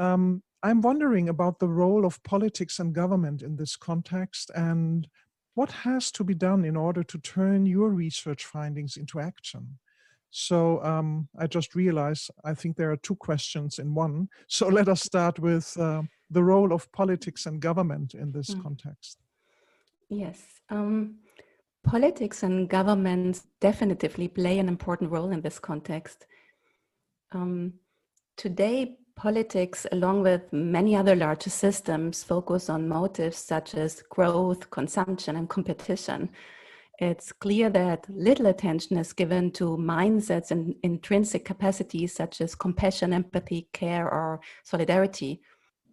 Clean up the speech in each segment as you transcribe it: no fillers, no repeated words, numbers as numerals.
I'm wondering about the role of politics and government in this context, and what has to be done in order to turn your research findings into action. So I just realized I think there are two questions in one. So let us start with the role of politics and government in this context. Yes. Politics and governments definitively play an important role in this context. Today, politics, along with many other larger systems, focus on motives such as growth, consumption, and competition. It's clear that little attention is given to mindsets and intrinsic capacities such as compassion, empathy, care, or solidarity.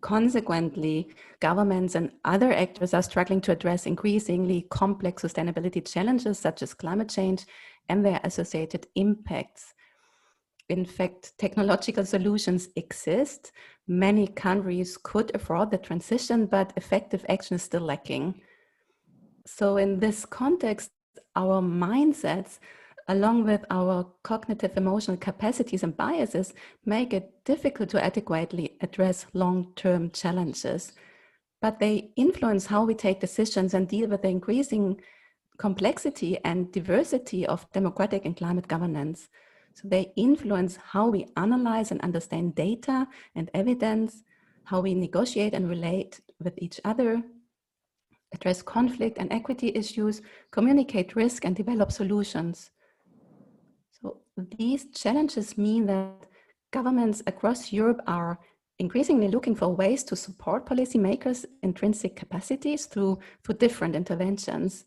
Consequently, governments and other actors are struggling to address increasingly complex sustainability challenges such as climate change and their associated impacts. In fact, technological solutions exist. Many countries could afford the transition, but effective action is still lacking. So in this context, our mindsets, along with our cognitive emotional capacities and biases, make it difficult to adequately address long-term challenges. But they influence how we take decisions and deal with the increasing complexity and diversity of democratic and climate governance. So they influence how we analyze and understand data and evidence, how we negotiate and relate with each other, address conflict and equity issues, communicate risk, and develop solutions. So these challenges mean that governments across Europe are increasingly looking for ways to support policymakers' intrinsic capacities through different interventions.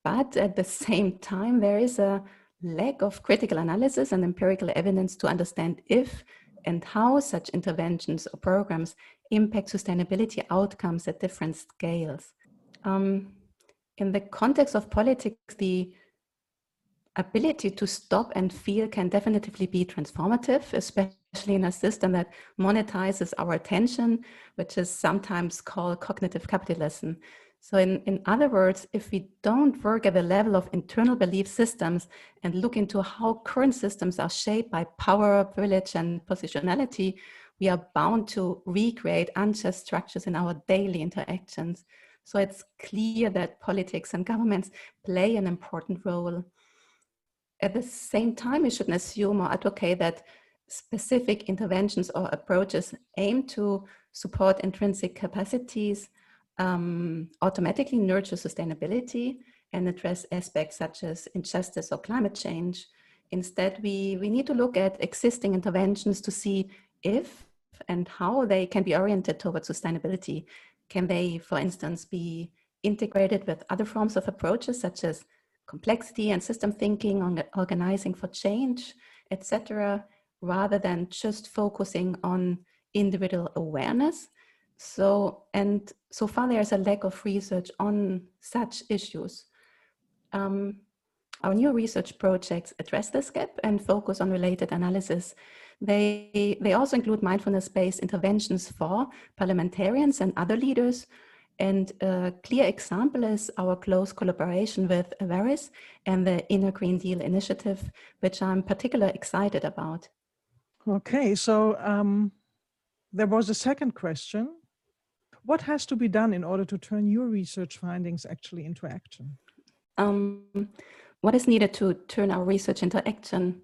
But at the same time, there is a lack of critical analysis and empirical evidence to understand if and how such interventions or programs impact sustainability outcomes at different scales. In the context of politics, the ability to stop and feel can definitely be transformative, especially in a system that monetizes our attention, which is sometimes called cognitive capitalism. So in other words, if we don't work at the level of internal belief systems and look into how current systems are shaped by power, privilege, and positionality, we are bound to recreate unjust structures in our daily interactions. So it's clear that politics and governments play an important role. At the same time, we shouldn't assume or advocate that specific interventions or approaches aim to support intrinsic capacities automatically nurture sustainability and address aspects such as injustice or climate change. Instead, we need to look at existing interventions to see if and how they can be oriented towards sustainability. Can they, for instance, be integrated with other forms of approaches such as complexity and system thinking on organizing for change, etc., rather than just focusing on individual awareness? So far there's a lack of research on such issues. Our new research projects address this gap and focus on related analysis. They also include mindfulness-based interventions for parliamentarians and other leaders. And a clear example is our close collaboration with Avaris and the Inner Green Deal initiative, which I'm particularly excited about. Okay, so there was a second question. What has to be done in order to turn your research findings actually into action? What is needed to turn our research into action?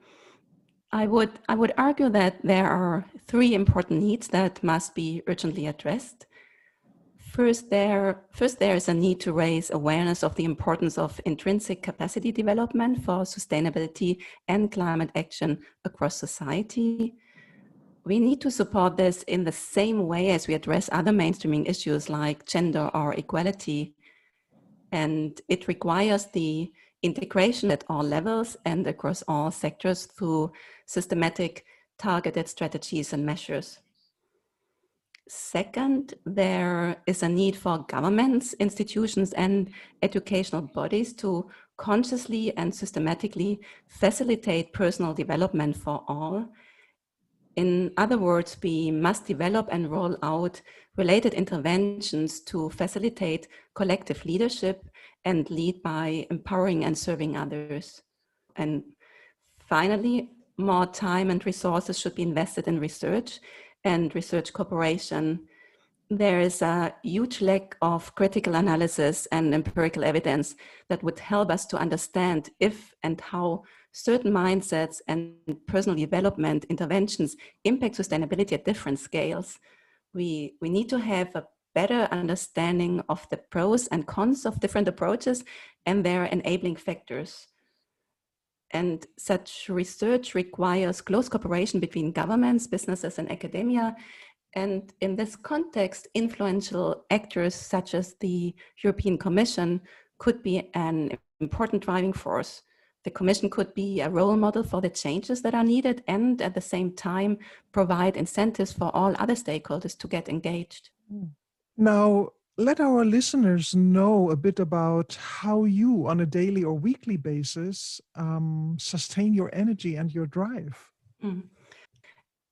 I would argue that there are three important needs that must be urgently addressed. First, there is a need to raise awareness of the importance of intrinsic capacity development for sustainability and climate action across society. We need to support this in the same way as we address other mainstreaming issues like gender or equality. And it requires the integration at all levels and across all sectors through systematic, targeted strategies and measures. Second, there is a need for governments, institutions, and educational bodies to consciously and systematically facilitate personal development for all. In other words, we must develop and roll out related interventions to facilitate collective leadership and lead by empowering and serving others. And finally, more time and resources should be invested in research and research cooperation, there is a huge lack of critical analysis and empirical evidence that would help us to understand if and how certain mindsets and personal development interventions impact sustainability at different scales. We need to have a better understanding of the pros and cons of different approaches and their enabling factors. And such research requires close cooperation between governments, businesses, and academia. And in this context, influential actors such as the European Commission could be an important driving force. The Commission could be a role model for the changes that are needed and at the same time provide incentives for all other stakeholders to get engaged. Now, let our listeners know a bit about how you, on a daily or weekly basis, sustain your energy and your drive. Mm.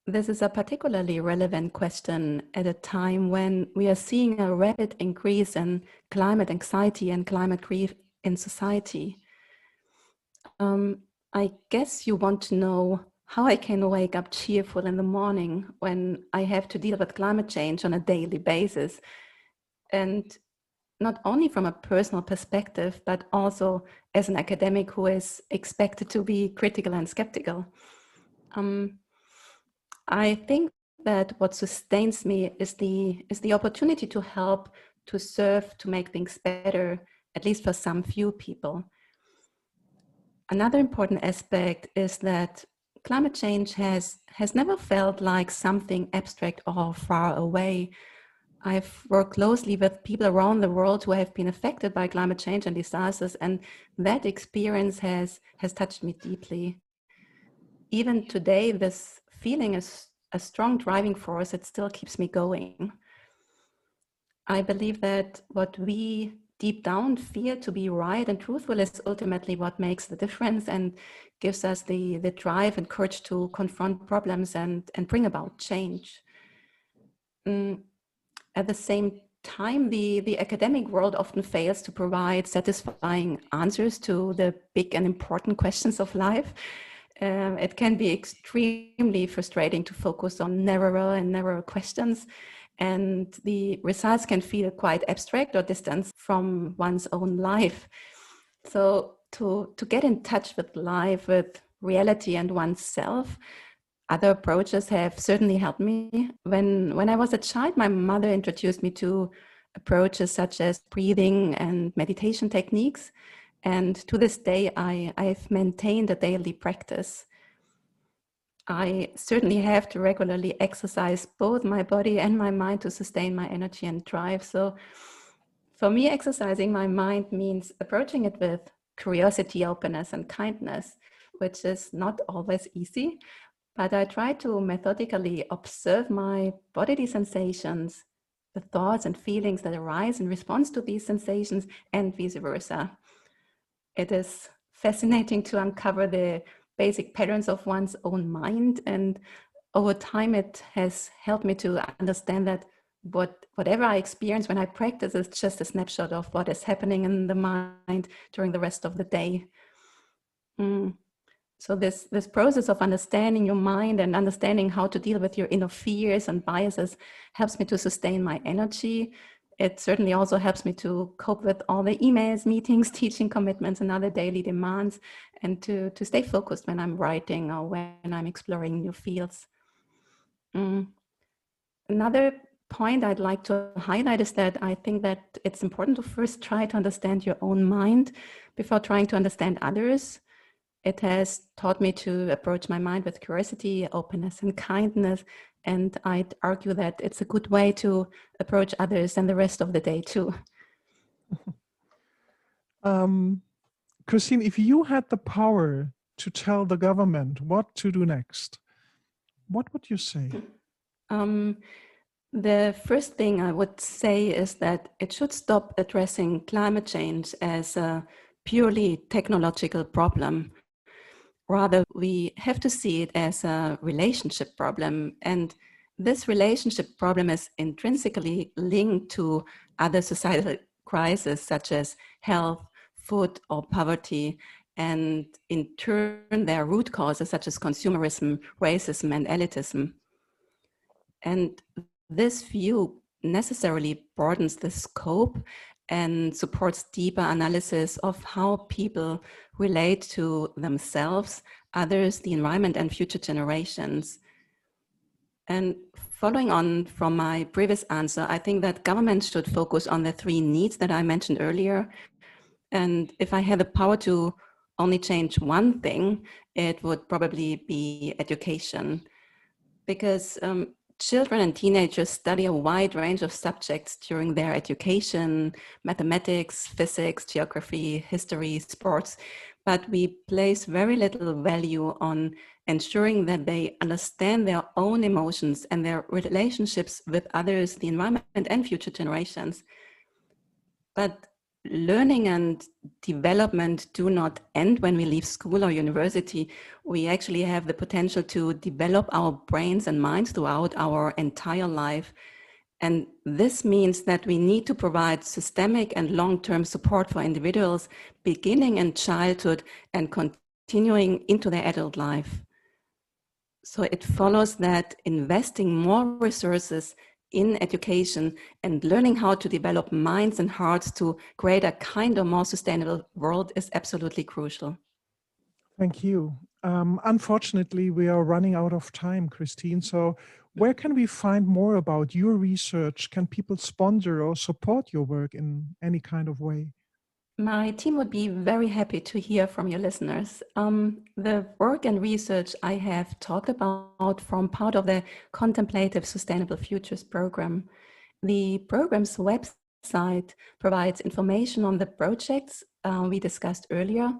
This is a particularly relevant question at a time when we are seeing a rapid increase in climate anxiety and climate grief in society. I guess you want to know how I can wake up cheerful in the morning when I have to deal with climate change on a daily basis. And not only from a personal perspective, but also as an academic who is expected to be critical and skeptical. I think that what sustains me is the opportunity to help, to serve, to make things better, at least for some few people. Another important aspect is that climate change has never felt like something abstract or far away. I've worked closely with people around the world who have been affected by climate change and disasters, and that experience has touched me deeply. Even today, this feeling is a strong driving force that still keeps me going. I believe that what we deep down fear to be right and truthful is ultimately what makes the difference and gives us the drive and courage to confront problems and bring about change. At the same time, the academic world often fails to provide satisfying answers to the big and important questions of life. It can be extremely frustrating to focus on narrower and narrower questions, and the results can feel quite abstract or distant from one's own life. So to get in touch with life, with reality and oneself, other approaches have certainly helped me. When I was a child, my mother introduced me to approaches such as breathing and meditation techniques. And to this day, I've maintained a daily practice. I certainly have to regularly exercise both my body and my mind to sustain my energy and drive. So for me, exercising my mind means approaching it with curiosity, openness, and kindness, which is not always easy. But I try to methodically observe my bodily sensations, the thoughts and feelings that arise in response to these sensations, and vice versa. It is fascinating to uncover the basic patterns of one's own mind. And over time, it has helped me to understand that whatever I experience when I practice is just a snapshot of what is happening in the mind during the rest of the day. So this process of understanding your mind and understanding how to deal with your inner fears and biases helps me to sustain my energy. It certainly also helps me to cope with all the emails, meetings, teaching commitments, and other daily demands, and to stay focused when I'm writing or when I'm exploring new fields. Another point I'd like to highlight is that I think that it's important to first try to understand your own mind before trying to understand others. It has taught me to approach my mind with curiosity, openness, and kindness. And I'd argue that it's a good way to approach others and the rest of the day too. Christine, if you had the power to tell the government what to do next, what would you say? The first thing I would say is that it should stop addressing climate change as a purely technological problem. Rather, we have to see it as a relationship problem. And this relationship problem is intrinsically linked to other societal crises such as health, food, or poverty. And in turn, there are root causes such as consumerism, racism, and elitism. And this view necessarily broadens the scope and supports deeper analysis of how people relate to themselves, others, the environment, and future generations. And following on from my previous answer, I think that governments should focus on the 3 needs that I mentioned earlier. And if I had the power to only change one thing, it would probably be education. Because children and teenagers study a wide range of subjects during their education: mathematics, physics, geography, history, sports, but we place very little value on ensuring that they understand their own emotions and their relationships with others, the environment, and future generations. But learning and development do not end when we leave school or university. We actually have the potential to develop our brains and minds throughout our entire life. And this means that we need to provide systemic and long-term support for individuals beginning in childhood and continuing into their adult life. So it follows that investing more resources in education and learning how to develop minds and hearts to create a kinder, more sustainable world is absolutely crucial. Thank you. Unfortunately, we are running out of time, Christine. So where can we find more about your research? Can people sponsor or support your work in any kind of way? My team would be very happy to hear from your listeners. The work and research I have talked about form part of the Contemplative Sustainable Futures program. The program's website provides information on the projects we discussed earlier.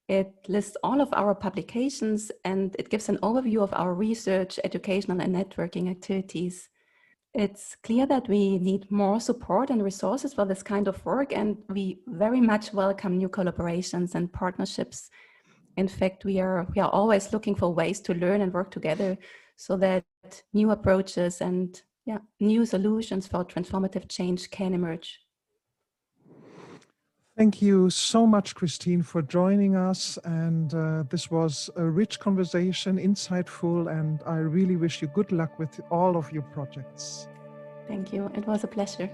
It lists all of our publications and it gives an overview of our research, educational, and networking activities. It's clear that we need more support and resources for this kind of work, and we very much welcome new collaborations and partnerships. In fact, we are always looking for ways to learn and work together so that new approaches and new solutions for transformative change can emerge. Thank you so much, Christine, for joining us. And this was a rich conversation, insightful, and I really wish you good luck with all of your projects. Thank you. It was a pleasure.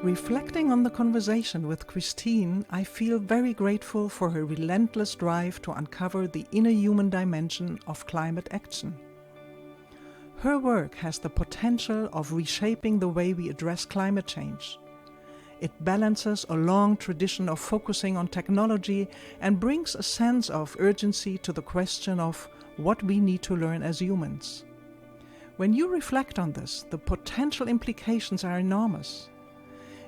Reflecting on the conversation with Christine, I feel very grateful for her relentless drive to uncover the inner human dimension of climate action. Her work has the potential of reshaping the way we address climate change. It balances a long tradition of focusing on technology and brings a sense of urgency to the question of what we need to learn as humans. When you reflect on this, the potential implications are enormous.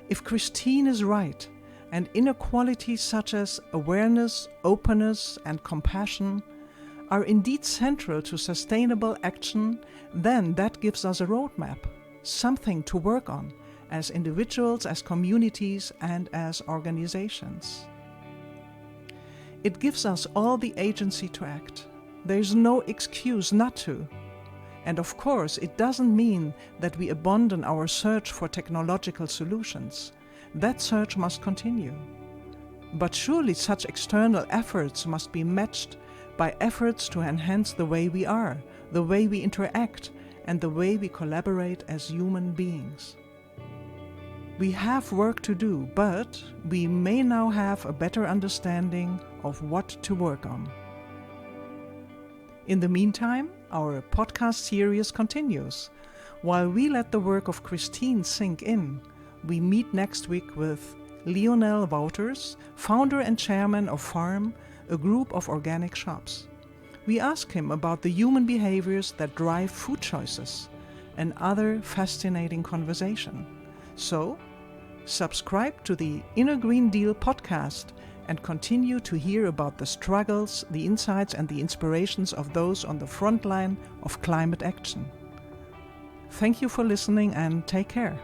If Christine is right, and inner qualities such as awareness, openness, and compassion are indeed central to sustainable action, then that gives us a roadmap, something to work on as individuals, as communities, and as organizations. It gives us all the agency to act. There's no excuse not to. And of course, it doesn't mean that we abandon our search for technological solutions. That search must continue. But surely such external efforts must be matched by efforts to enhance the way we are, the way we interact, and the way we collaborate as human beings. We have work to do, but we may now have a better understanding of what to work on. In the meantime, our podcast series continues. While we let the work of Christine sink in, we meet next week with Lionel Wouters, founder and chairman of Farm, a group of organic shops. We ask him about the human behaviors that drive food choices and other fascinating conversation. So, subscribe to the Inner Green Deal podcast and continue to hear about the struggles, the insights, and the inspirations of those on the front line of climate action. Thank you for listening and take care.